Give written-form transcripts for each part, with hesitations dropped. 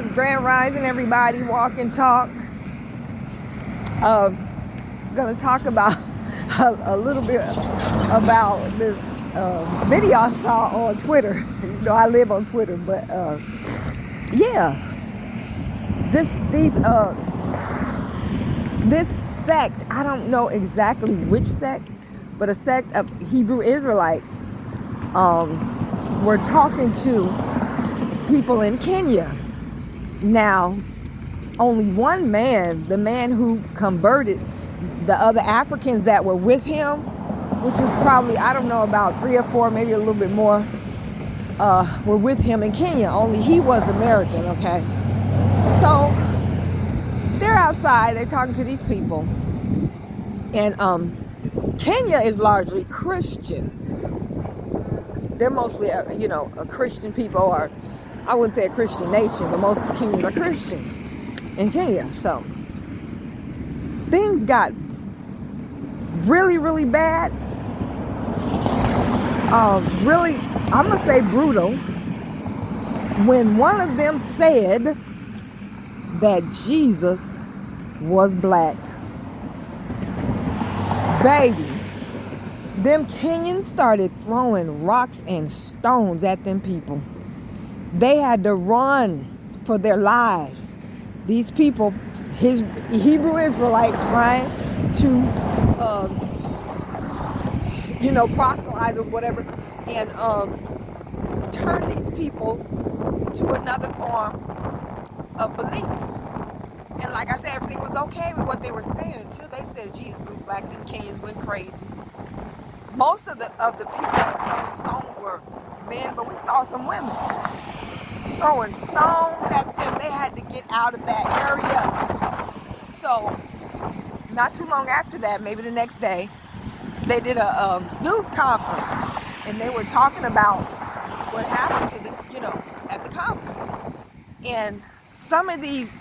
good grand rising, everybody. Walk and talk. Gonna talk about a little bit about this video I saw on Twitter. You know, I live on Twitter, but yeah, this sect. I don't know exactly which sect, but a sect of Hebrew Israelites were talking to people in Kenya. Now, only one man, the man who converted the other Africans that were with him, which was probably, I don't know, about 3 or 4, maybe a little bit more, were with him in Kenya. Only he was American, okay? So they're outside, they're talking to these people. And Kenya is largely Christian. They're mostly, a Christian people, or I wouldn't say a Christian nation, but most Kenyans are Christians in Kenya. So things got really, really bad. Really, I'm going to say brutal, when one of them said that Jesus was black. Baby, them Kenyans started throwing rocks and stones at them people. They had to run for their lives. These people, his Hebrew Israelite, trying to, proselytize or whatever, and turn these people to another form of belief. And like I said, everything was okay with what they were saying until they said Jesus was black. Then Kenyans went crazy. Most of the people that were throwing stones were men, but we saw some women throwing stones at them. They had to get out of that area. So not too long after that, maybe the next day, they did a news conference, and they were talking about what happened to the, at the conference. And some of these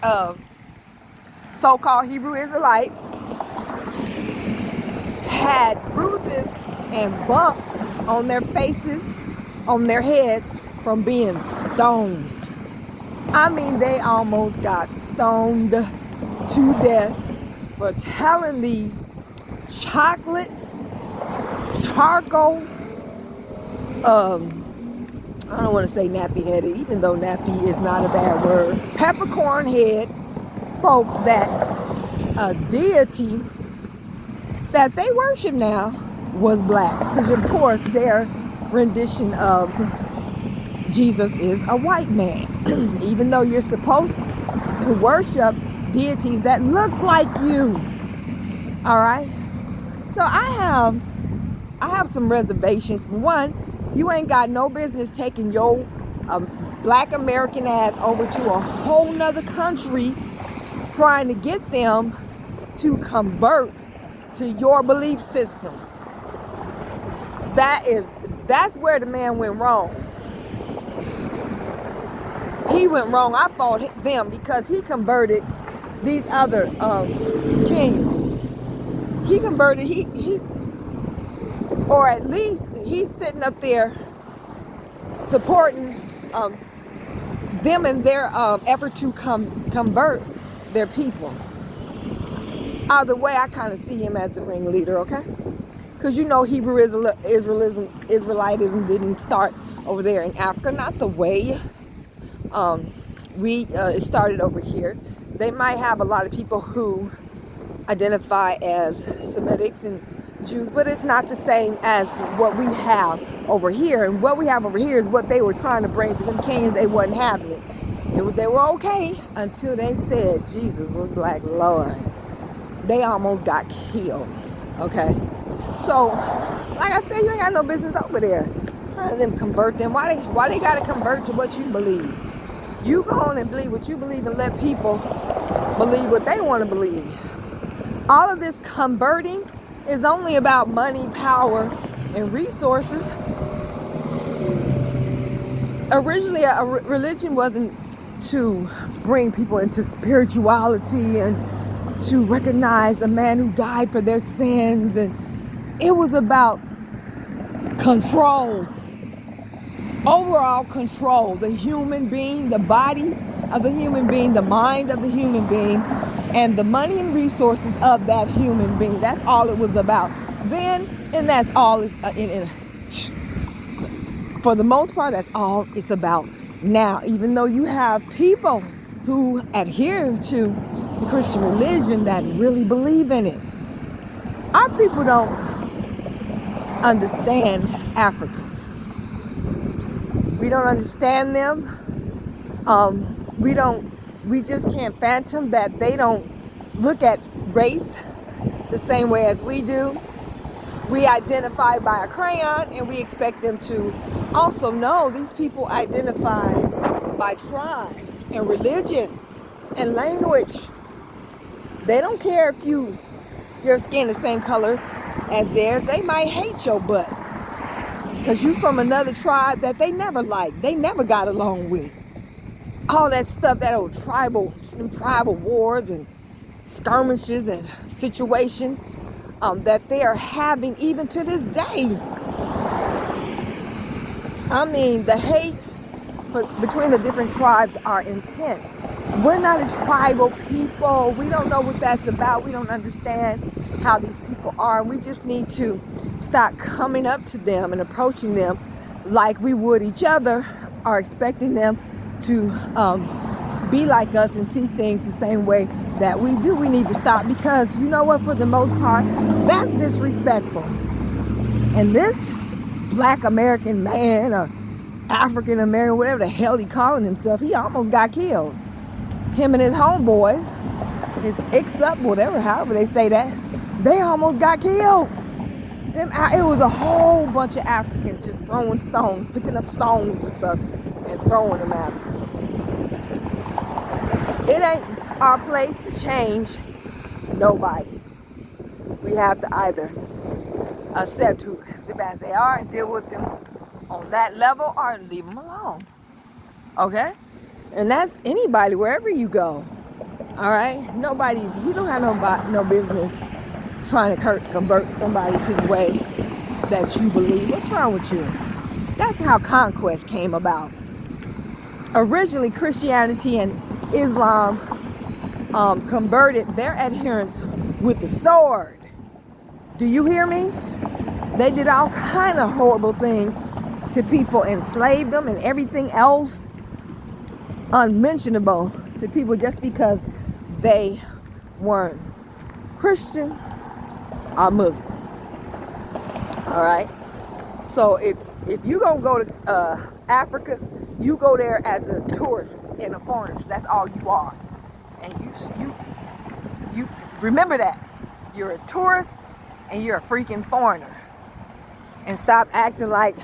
so-called Hebrew Israelites had bruises and bumps on their faces, on their heads, from being stoned. I mean, they almost got stoned to death for telling these chocolate, charcoal, I don't want to say nappy-headed, even though nappy is not a bad word, peppercorn head folks that a deity that they worship now was black. Because, of course, their rendition of Jesus is a white man. Even though you're supposed to worship deities that look like you. All right? So I have some reservations. For one, you ain't got no business taking your black American ass over to a whole nother country trying to get them to convert to your belief system. That's where the man went wrong. He went wrong. I fought them because he converted these other Kenyans. He converted, or at least he's sitting up there supporting them in their effort to convert their people. Either way, I kind of see him as the ringleader, okay? Because Hebrew Israelitism didn't start over there in Africa, not the way it started over here. They might have a lot of people who identify as Semitics and Jews, but it's not the same as what we have over here. And what we have over here is what they were trying to bring to them Kenyans. They wasn't having it. They were okay until they said Jesus was black. Lord, they almost got killed. Okay, so like I said, you ain't got no business over there. Trying them convert them. Why they got to convert to what you believe? You go on and believe what you believe and let people believe what they want to believe. All of this converting is only about money, power, and resources. Originally, a religion wasn't to bring people into spirituality and to recognize a man who died for their sins, and it was about control. Overall control, the human being, the body of the human being, the mind of the human being, and the money and resources of that human being. That's all it was about then, and that's all it's for the most part, that's all it's about now. Even though you have people who adhere to the Christian religion that really believe in it, our people don't understand Africans. We don't understand them. We just can't fathom that they don't look at race the same way as we do. We identify by a crayon, and we expect them to also know these people identify by tribe and religion and language. They don't care if your skin the same color as theirs. They might hate your butt because you from another tribe that they never liked. They never got along with. All that stuff, that old tribal wars and skirmishes and situations that they are having even to this day. I mean, the hate between the different tribes are intense. We're not a tribal people. We don't know what that's about. We don't understand how these people are. We just need to stop coming up to them and approaching them like we would each other, or expecting them to be like us and see things the same way that we do. We need to stop, because you know what, for the most part, that's disrespectful. And this black American man, or African American, whatever the hell he calling himself, he almost got killed. Him and his homeboys, his ex-up, whatever, however they say that, they almost got killed. It was a whole bunch of Africans just throwing stones, picking up stones and stuff, and throwing them at them. It ain't our place to change nobody. We have to either accept who as they are and deal with them on that level, or leave them alone. Okay? And that's anybody, wherever you go. All right? You don't have no business trying to convert somebody to the way that you believe. What's wrong with you? That's how conquest came about. Originally, Christianity and Islam converted their adherents with the sword. Do you hear me? They did all kind of horrible things to people, enslaved them and everything else unmentionable to people just because they weren't Christian or Muslim. All right? So if you're going to go to Africa, you go there as a tourist and a foreigner. That's all you are. And you remember that. You're a tourist and you're a freaking foreigner. And stop acting like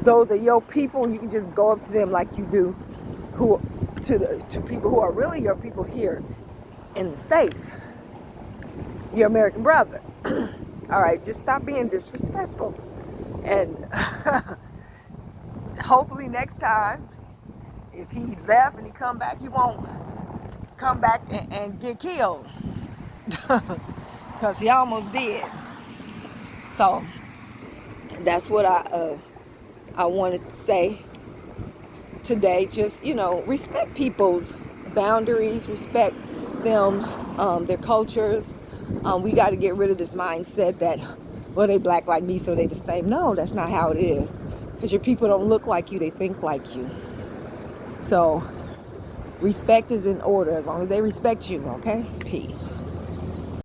those are your people, and you can just go up to them like you do to people who are really your people here in the States. Your American brother. All right, just stop being disrespectful. And hopefully next time, if he left and he come back, he won't come back and get killed. Because he almost did. So that's what I wanted to say today. Just, respect people's boundaries, respect them, their cultures. We got to get rid of this mindset that, well, they black like me, so they the same. No, that's not how it is. Because your people don't look like you, they think like you. So respect is in order as long as they respect you, okay? Peace.